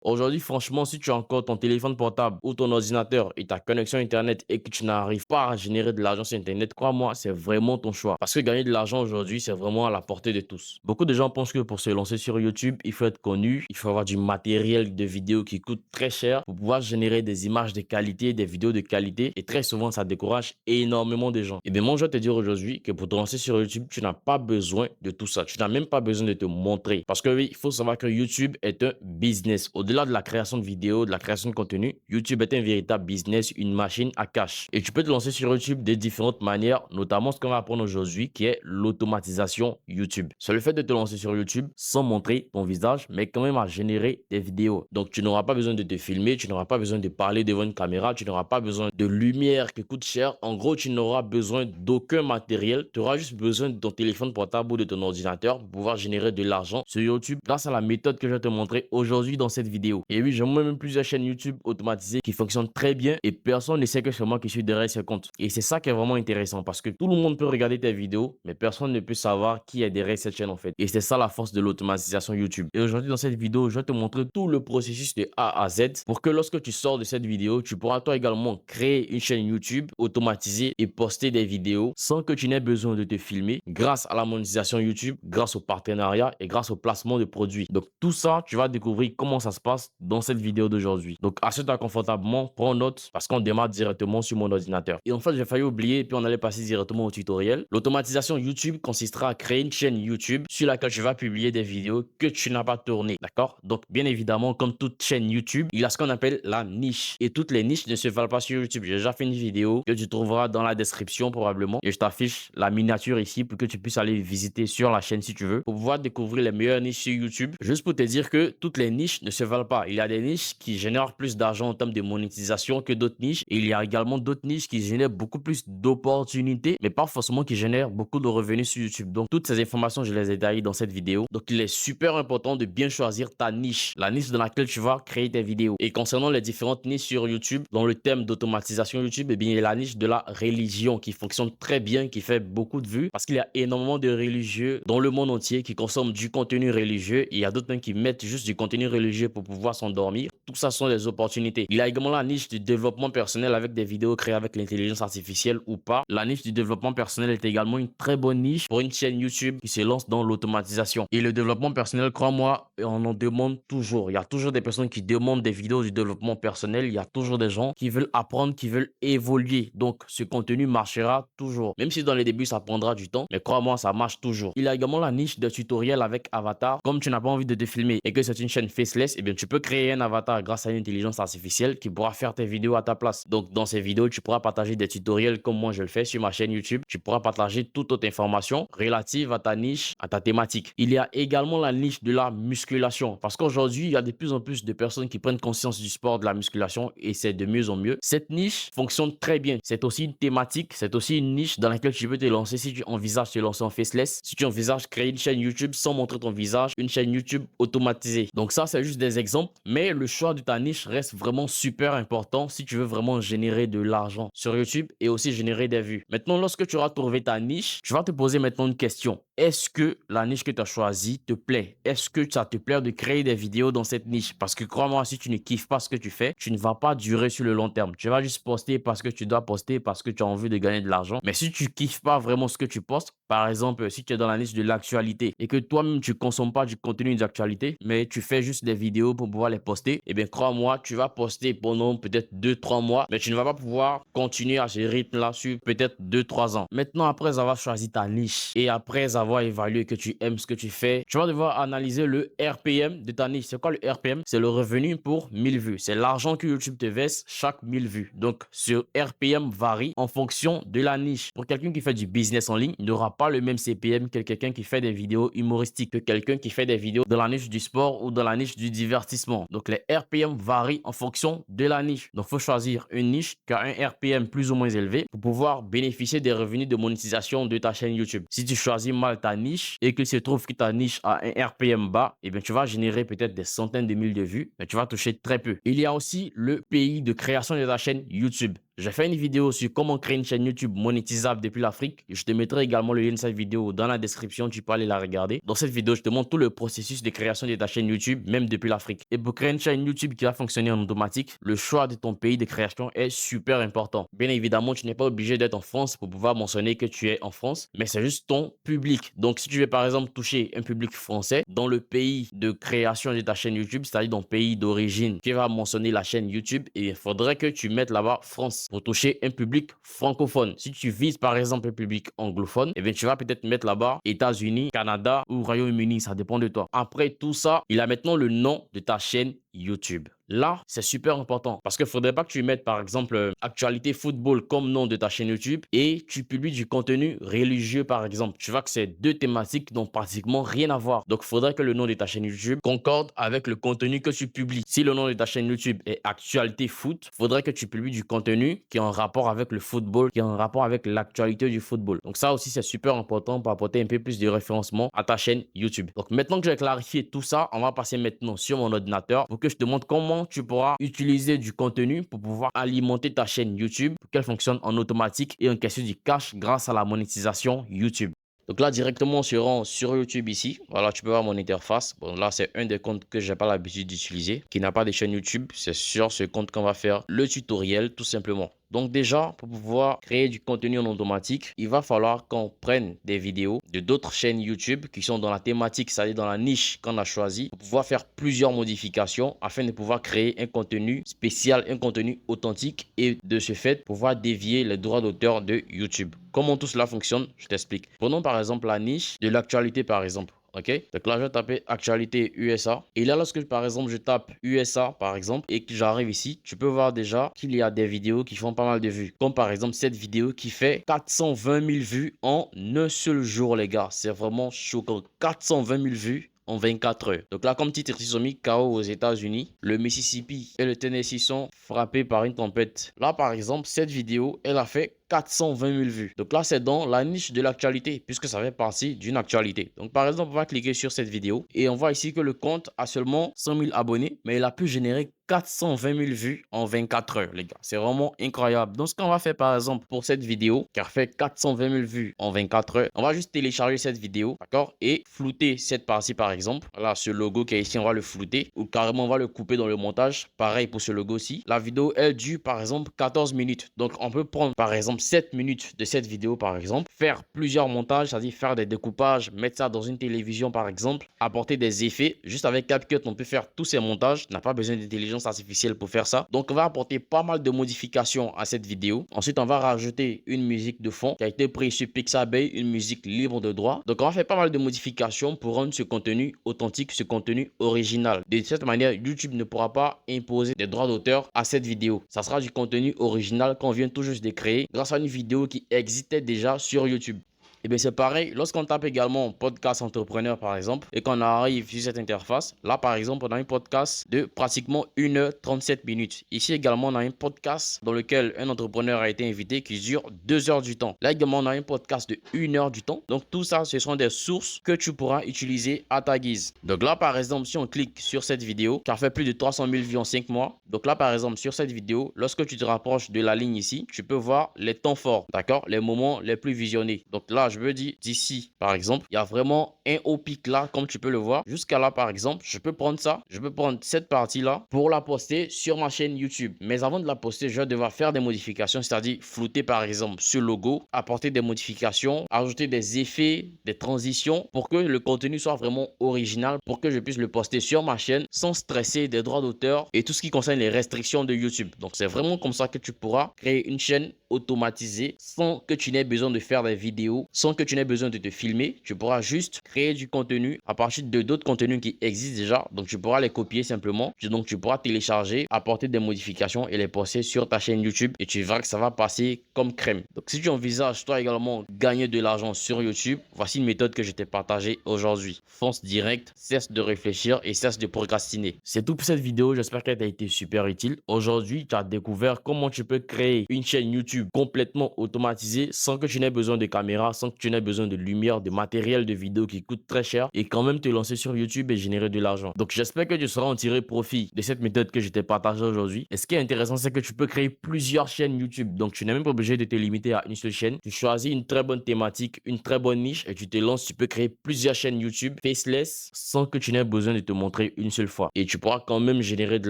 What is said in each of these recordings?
Aujourd'hui, franchement, si tu as encore ton téléphone portable ou ton ordinateur et ta connexion Internet et que tu n'arrives pas à générer de l'argent sur Internet, crois-moi, c'est vraiment ton choix. Parce que gagner de l'argent aujourd'hui, c'est vraiment à la portée de tous. Beaucoup de gens pensent que pour se lancer sur YouTube, il faut être connu, il faut avoir du matériel de vidéo qui coûte très cher pour pouvoir générer des images de qualité, des vidéos de qualité. Et très souvent, ça décourage énormément de gens. Et bien, moi, je vais te dire aujourd'hui que pour te lancer sur YouTube, tu n'as pas besoin de tout ça. Tu n'as même pas besoin de te montrer. Parce que oui, il faut savoir que YouTube est un business. Au-delà de la création de vidéos, de la création de contenu, YouTube est un véritable business, une machine à cash. Et tu peux te lancer sur YouTube de différentes manières, notamment ce qu'on va apprendre aujourd'hui, qui est l'automatisation YouTube. C'est le fait de te lancer sur YouTube sans montrer ton visage, mais quand même à générer des vidéos. Donc, tu n'auras pas besoin de te filmer, tu n'auras pas besoin de parler devant une caméra, tu n'auras pas besoin de lumière qui coûte cher. En gros, tu n'auras besoin d'aucun matériel. Tu auras juste besoin de ton téléphone portable ou de ton ordinateur pour pouvoir générer de l'argent sur YouTube grâce à la méthode que je vais te montrer aujourd'hui dans cette vidéo. Et oui, j'ai moi-même plusieurs chaînes YouTube automatisées qui fonctionnent très bien et personne ne sait que c'est moi qui suis derrière ce compte. Et c'est ça qui est vraiment intéressant parce que tout le monde peut regarder tes vidéos, mais personne ne peut savoir qui est derrière cette chaîne en fait. Et c'est ça la force de l'automatisation YouTube. Et aujourd'hui, dans cette vidéo, je vais te montrer tout le processus de A à Z pour que lorsque tu sors de cette vidéo, tu pourras toi également créer une chaîne YouTube automatisée et poster des vidéos sans que tu n'aies besoin de te filmer grâce à la monétisation YouTube, grâce au partenariat et grâce au placement de produits. Donc tout ça, tu vas découvrir comment ça se passe dans cette vidéo d'aujourd'hui. Donc assieds-toi confortablement, prends note parce qu'on démarre directement sur mon ordinateur. Et en fait, j'ai failli oublier puis on allait passer directement au tutoriel. L'automatisation YouTube consistera à créer une chaîne YouTube sur laquelle tu vas publier des vidéos que tu n'as pas tournées, d'accord? Donc bien évidemment, comme toute chaîne YouTube, il y a ce qu'on appelle la niche. Et toutes les niches ne se valent pas sur YouTube. J'ai déjà fait une vidéo que tu trouveras dans la description probablement et je t'affiche la miniature ici pour que tu puisses aller visiter sur la chaîne si tu veux pour pouvoir découvrir les meilleures niches sur YouTube. Juste pour te dire que toutes les niches ne se valent pas. Il y a des niches qui génèrent plus d'argent en termes de monétisation que d'autres niches et il y a également d'autres niches qui génèrent beaucoup plus d'opportunités mais pas forcément qui génèrent beaucoup de revenus sur YouTube. Donc toutes ces informations, je les ai détaillées dans cette vidéo. Donc il est super important de bien choisir ta niche, la niche dans laquelle tu vas créer tes vidéos. Et concernant les différentes niches sur YouTube, dans le thème d'automatisation YouTube, eh bien, il y a la niche de la religion qui fonctionne très bien, qui fait beaucoup de vues parce qu'il y a énormément de religieux dans le monde entier qui consomment du contenu religieux. Et il y a d'autres même qui mettent juste du contenu religieux pour pouvoir s'endormir. Tout ça sont des opportunités. Il y a également la niche du développement personnel avec des vidéos créées avec l'intelligence artificielle ou pas. La niche du développement personnel est également une très bonne niche pour une chaîne YouTube qui se lance dans l'automatisation. Et le développement personnel, crois-moi, on en demande toujours. Il y a toujours des personnes qui demandent des vidéos du développement personnel. Il y a toujours des gens qui veulent apprendre, qui veulent évoluer. Donc, ce contenu marchera toujours. Même si dans les débuts, ça prendra du temps, mais crois-moi, ça marche toujours. Il y a également la niche de tutoriels avec avatar. Comme tu n'as pas envie de te filmer et que c'est une chaîne faceless, eh bien, tu peux créer un avatar grâce à une intelligence artificielle qui pourra faire tes vidéos à ta place. Donc, dans ces vidéos, tu pourras partager des tutoriels comme moi je le fais sur ma chaîne YouTube. Tu pourras partager toute autre information relative à ta niche, à ta thématique. Il y a également la niche de la musculation parce qu'aujourd'hui, il y a de plus en plus de personnes qui prennent conscience du sport, de la musculation et c'est de mieux en mieux. Cette niche fonctionne très bien. C'est aussi une thématique, c'est aussi une niche dans laquelle tu peux te lancer si tu envisages te lancer en faceless, si tu envisages créer une chaîne YouTube sans montrer ton visage, une chaîne YouTube automatisée. Donc ça, c'est juste des exemples, mais le choix de ta niche reste vraiment super important si tu veux vraiment générer de l'argent sur YouTube et aussi générer des vues. Maintenant, lorsque tu auras trouvé ta niche, tu vas te poser maintenant une question. Est-ce que la niche que tu as choisie te plaît? Est-ce que ça te plaît de créer des vidéos dans cette niche? Parce que crois-moi, si tu ne kiffes pas ce que tu fais, tu ne vas pas durer sur le long terme. Tu vas juste poster parce que tu dois poster, parce que tu as envie de gagner de l'argent. Mais si tu kiffes pas vraiment ce que tu postes, par exemple, si tu es dans la niche de l'actualité et que toi-même tu consommes pas du contenu d'actualité, mais tu fais juste des vidéos pour pouvoir les poster, eh bien crois-moi, tu vas poster pendant peut-être 2-3 mois, mais tu ne vas pas pouvoir continuer à ce rythme-là sur peut-être 2-3 ans. Maintenant, après avoir choisi ta niche et après avoir évalué que tu aimes ce que tu fais, tu vas devoir analyser le RPM de ta niche. C'est quoi le RPM? C'est le revenu pour 1000 vues. C'est l'argent que YouTube te verse chaque 1000 vues. Donc, ce RPM varie en fonction de la niche. Pour quelqu'un qui fait du business en ligne, il n'aura pas le même CPM que quelqu'un qui fait des vidéos humoristiques, que quelqu'un qui fait des vidéos dans la niche du sport ou dans la niche du divertissement. Donc, les RPM varient en fonction de la niche. Donc, il faut choisir une niche qui a un RPM plus ou moins élevé pour pouvoir bénéficier des revenus de monétisation de ta chaîne YouTube. Si tu choisis mal ta niche et qu'il se trouve que ta niche a un RPM bas, eh bien, tu vas générer peut-être des centaines de mille de vues, mais tu vas toucher très peu. Il y a aussi le pays de création de ta chaîne YouTube. J'ai fait une vidéo sur comment créer une chaîne YouTube monétisable depuis l'Afrique. Je te mettrai également le lien de cette vidéo dans la description, tu peux aller la regarder. Dans cette vidéo, je te montre tout le processus de création de ta chaîne YouTube, même depuis l'Afrique. Et pour créer une chaîne YouTube qui va fonctionner en automatique, le choix de ton pays de création est super important. Bien évidemment, tu n'es pas obligé d'être en France pour pouvoir mentionner que tu es en France, mais c'est juste ton public. Donc, si tu veux par exemple toucher un public français dans le pays de création de ta chaîne YouTube, c'est-à-dire dans le pays d'origine qui va mentionner la chaîne YouTube, et il faudrait que tu mettes là-bas France pour toucher un public francophone. Si tu vises par exemple un public anglophone, eh bien tu vas peut-être mettre là-bas États-Unis, Canada ou Royaume-Uni, ça dépend de toi. Après tout ça, il a maintenant le nom de ta chaîne YouTube. Là, c'est super important parce qu'il ne faudrait pas que tu mettes par exemple actualité football comme nom de ta chaîne YouTube et tu publies du contenu religieux par exemple. Tu vois que c'est deux thématiques qui n'ont pratiquement rien à voir. Donc, il faudrait que le nom de ta chaîne YouTube concorde avec le contenu que tu publies. Si le nom de ta chaîne YouTube est actualité foot, il faudrait que tu publies du contenu qui est en rapport avec le football, qui est en rapport avec l'actualité du football. Donc, ça aussi, c'est super important pour apporter un peu plus de référencement à ta chaîne YouTube. Donc, maintenant que j'ai clarifié tout ça, on va passer maintenant sur mon ordinateur pour que je te montre comment tu pourras utiliser du contenu pour pouvoir alimenter ta chaîne YouTube pour qu'elle fonctionne en automatique et encaisser du cash grâce à la monétisation YouTube. Donc là, directement, on se rend sur YouTube ici. Voilà, tu peux voir mon interface. Bon, là, c'est un des comptes que j'ai pas l'habitude d'utiliser, qui n'a pas de chaîne YouTube. C'est sur ce compte qu'on va faire le tutoriel, tout simplement. Donc déjà, pour pouvoir créer du contenu en automatique, il va falloir qu'on prenne des vidéos de d'autres chaînes YouTube qui sont dans la thématique, c'est-à-dire dans la niche qu'on a choisi, pour pouvoir faire plusieurs modifications afin de pouvoir créer un contenu spécial, un contenu authentique et de ce fait, pouvoir dévier les droits d'auteur de YouTube. Comment tout cela fonctionne? Je t'explique. Prenons par exemple la niche de l'actualité par exemple. Ok, donc là je vais taper actualité USA et là lorsque par exemple je tape USA par exemple et que j'arrive ici, tu peux voir déjà qu'il y a des vidéos qui font pas mal de vues, comme par exemple cette vidéo qui fait 420 000 vues en un seul jour, les gars. C'est vraiment choquant, 420 000 vues en 24 heures. Donc là, comme titre, ils sont mis KO aux États-Unis. Le Mississippi et le Tennessee sont frappés par une tempête. Là, par exemple, cette vidéo, elle a fait 420 000 vues. Donc là, c'est dans la niche de l'actualité, puisque ça fait partie d'une actualité. Donc par exemple, on va cliquer sur cette vidéo et on voit ici que le compte a seulement 100 000 abonnés, mais il a pu générer 420 000 vues en 24 heures, les gars. C'est vraiment incroyable. Donc, ce qu'on va faire, par exemple, pour cette vidéo, qui a fait 420 000 vues en 24 heures, on va juste télécharger cette vidéo, d'accord? Et flouter cette partie, par exemple. Voilà, ce logo qui est ici, on va le flouter ou carrément, on va le couper dans le montage. Pareil pour ce logo-ci. La vidéo, elle dure, par exemple, 14 minutes. Donc, on peut prendre, par exemple, 7 minutes de cette vidéo, par exemple, faire plusieurs montages, c'est-à-dire faire des découpages, mettre ça dans une télévision, par exemple, apporter des effets. Juste avec CapCut, on peut faire tous ces montages. On n'a pas besoin d'intelligence artificielle pour faire ça. Donc, on va apporter pas mal de modifications à cette vidéo. Ensuite, on va rajouter une musique de fond qui a été prise sur Pixabay, une musique libre de droit. Donc, on va faire pas mal de modifications pour rendre ce contenu authentique, ce contenu original. De cette manière, YouTube ne pourra pas imposer des droits d'auteur à cette vidéo. Ça sera du contenu original qu'on vient tout juste de créer grâce à une vidéo qui existait déjà sur YouTube. Et bien c'est pareil, lorsqu'on tape également podcast entrepreneur par exemple et qu'on arrive sur cette interface, là par exemple on a un podcast de pratiquement 1h37 minutes. Ici également on a un podcast dans lequel un entrepreneur a été invité qui dure 2 heures du temps. Là également on a un podcast de 1 heure du temps. Donc tout ça ce sont des sources que tu pourras utiliser à ta guise. Donc là par exemple si on clique sur cette vidéo qui a fait plus de 300 000 vues en 5 mois. Donc là par exemple sur cette vidéo, lorsque tu te rapproches de la ligne ici, tu peux voir les temps forts, d'accord, les moments les plus visionnés. Donc là je veux dire d'ici par exemple, il y a vraiment un haut pic là comme tu peux le voir. Jusqu'à là par exemple, je peux prendre ça, je peux prendre cette partie là pour la poster sur ma chaîne YouTube. Mais avant de la poster, je vais devoir faire des modifications, c'est-à-dire flouter par exemple ce logo, apporter des modifications, ajouter des effets, des transitions pour que le contenu soit vraiment original, pour que je puisse le poster sur ma chaîne sans stresser des droits d'auteur et tout ce qui concerne les restrictions de YouTube. Donc c'est vraiment comme ça que tu pourras créer une chaîne automatisée sans que tu n'aies besoin de faire des vidéos, sans que tu n'aies besoin de te filmer. Tu pourras juste créer du contenu à partir de d'autres contenus qui existent déjà. Donc tu pourras les copier simplement. Donc tu pourras télécharger, apporter des modifications et les poster sur ta chaîne YouTube et tu verras que ça va passer comme crème. Donc si tu envisages toi également gagner de l'argent sur YouTube, voici une méthode que je t'ai partagée aujourd'hui. Fonce direct, cesse de réfléchir et cesse de procrastiner. C'est tout pour cette vidéo. J'espère qu'elle t'a été super utile. Aujourd'hui, tu as découvert comment tu peux créer une chaîne YouTube YouTube complètement automatisé sans que tu n'aies besoin de caméra, sans que tu n'aies besoin de lumière, de matériel de vidéo qui coûte très cher et quand même te lancer sur YouTube et générer de l'argent. Donc j'espère que tu sauras en tirer profit de cette méthode que je t'ai partagée aujourd'hui. Et ce qui est intéressant, c'est que tu peux créer plusieurs chaînes YouTube. Donc tu n'es même pas obligé de te limiter à une seule chaîne. Tu choisis une très bonne thématique, une très bonne niche et tu te lances. Tu peux créer plusieurs chaînes YouTube faceless sans que tu n'aies besoin de te montrer une seule fois. Et tu pourras quand même générer de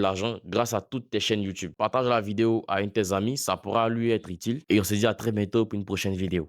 l'argent grâce à toutes tes chaînes YouTube. Partage la vidéo à un de tes amis, ça pourra lui être utile. Et on se dit à très bientôt pour une prochaine vidéo.